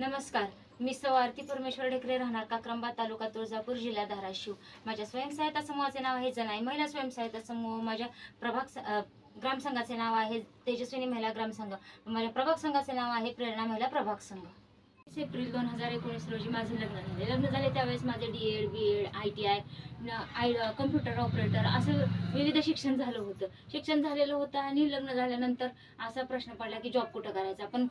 नमस्कार, मी सौ आरती परमेश्वर ढेकरे, राहणार काक्रंबा, तालुका तुळजापूर, जिल्हा धाराशिव। माझ्या स्वयंसहायता समूहाचे नाव आहे जनाई महिला स्वयंसहायता समूह। माझ्या ग्रामसंघाचे नाव आहे तेजस्विनी महिला ग्रामसंघ। माझ्या प्रभाग संघाचे नाव आहे प्रेरणा महिला प्रभाग संघ। एप्रिल 2019 रोजी माझे लग्न झाले त्यावेळेस माझे DED, BEd, ITI, computer operator असं विविध शिक्षण झालं होतं। शिक्षण झालेलं होतं आणि लग्न झाल्यानंतर असा प्रश्न पडला की जॉब कुठं करायचा, पण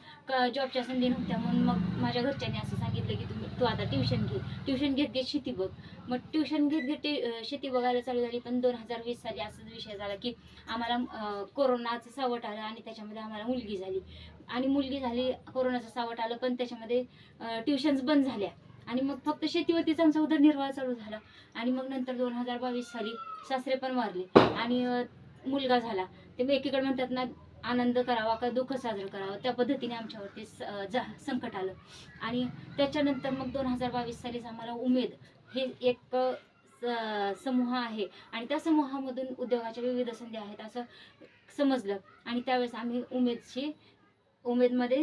जॉबच्या संधी नव्हत्या। म्हणून मग माझ्या घरच्यांनी असं सांगितलं की तू आता ट्युशन घेत शेती बघ। मग ट्युशन घेत शेती बघायला चालू झाली। पण 2020 साली असाच विषय झाला की आम्हाला कोरोनाचं सावट आलं आणि त्याच्यामध्ये आम्हाला मुलगी झाली। कोरोनाचं सावट आलं पण त्याच्यामध्ये ट्युशन्स बंद झाल्या आणि मग फक्त शेतीवरतीच आमचा उदरनिर्वाह चालू झाला। आणि मग नंतर 2022 साली सासरे पण वारले आणि मुलगा झाला। ते एकीकडे म्हणतात ना, आनंद करावा का दुःख साजरं करावं, त्या पद्धतीने आमच्यावरती संकट आलं। आणि त्याच्यानंतर मग 2022 सालीच आम्हाला उमेद हे एक समूह आहे आणि त्या समूहामधून उद्योगाच्या विविध संधी आहेत असं समजलं। आणि त्यावेळेस आम्ही उमेदमध्ये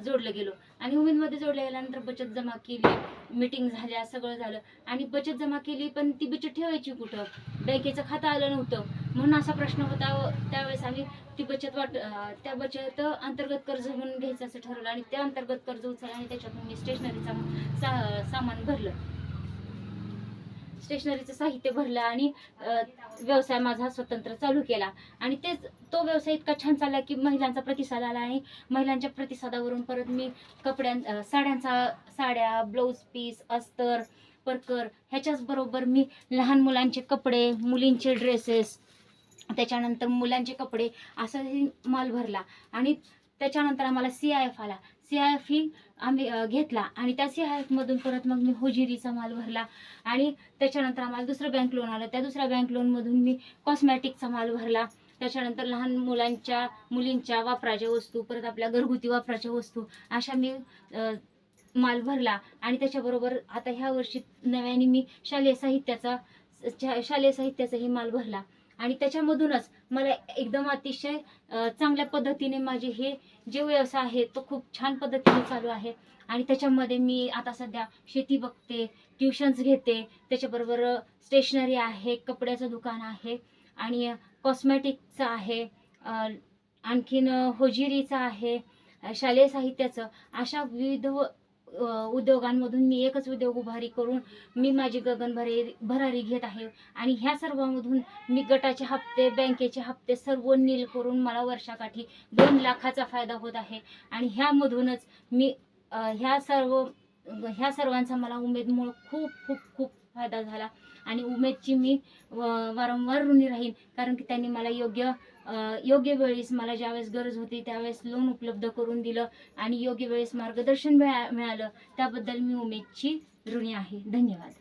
जोडलं गेलो आणि उमेदमध्ये जोडल्या गेल्यानंतर बचत जमा केली, मीटिंग झाल्या, सगळं झालं। आणि बचत जमा केली पण ती बचत ठेवायची कुठं, बँकेचं खातं आलं नव्हतं म्हणून असा प्रश्न होता। त्यावेळेस आम्ही ती त्या बचत अंतर्गत कर्ज म्हणून घ्यायचं असं ठरवलं आणि त्या अंतर्गत कर्ज उचललं आणि त्याच्यातून मी सामान भरलं, स्टेशनरीचं साहित्य भरलं आणि व्यवसाय माझा स्वतंत्र चालू केला। आणि तो व्यवसाय इतका छान चालला की महिलांचा प्रतिसाद आला आणि महिलांच्या प्रतिसादावरून परत मी साड्या, ब्लाऊज पीस, अस्तर, परकर ह्याच्याच बरोबर मी लहान मुलांचे कपडे, मुलींचे ड्रेसेस, त्याच्यानंतर मुलांचे कपडे असाही माल भरला। आणि त्याच्यानंतर आम्हाला CIF आला। CIF ही आम्ही घेतला आणि त्या CIF मधून परत मग मी होजिरीचा माल भरला। आणि त्याच्यानंतर आम्हाला दुसरं बँक लोन आलं, त्या दुसऱ्या बँक लोनमधून मी कॉस्मॅटिकचा माल भरला। त्याच्यानंतर लहान मुलींच्या वापराच्या वस्तू, परत आपल्या घरगुती वापराच्या वस्तू अशा मी माल भरला। आणि त्याच्याबरोबर आता ह्या वर्षी नव्याने मी शालेय साहित्याचाही माल भरला। आणि त्याच्यामधूनच मला एकदम अतिशय चांगल्या पद्धतीने माझे हे जे व्यवसाय आहे तो खूप छान पद्धतीने चालू आहे। आणि त्याच्यामध्ये मी आता सध्या शेती बघते, ट्युशन्स घेते, त्याच्याबरोबर स्टेशनरी आहे, कपड्याचं दुकान आहे आणि कॉस्मॅटिकचं आहे, आणखीन होजिरीचं आहे, शालेय साहित्याचं, अशा विविध उद्योगांमधून मी एकच उद्योग उभारी करून मी माझी गगन भरारी घेत आहे। आणि ह्या सर्वांमधून मी गटाचे हप्ते, बँकेचे हप्ते सर्व नील करून मला वर्षाकाठी 2 लाखाचा फायदा होत आहे। आणि ह्यामधूनच मी ह्या सर्वांचा मला उमेदमुळे खूप खूप खूप फायदा झाला। आणि उमेदची मी वारंवार ऋणी राहीन, कारण की त्यांनी मला योग्य वेळेस मला ज्यावेळेस गरज होती त्यावेळेस लोन उपलब्ध करून दिलं आणि योग्य वेळेस मार्गदर्शन मिळालं, त्याबद्दल मी उमेदची ऋणी आहे। धन्यवाद।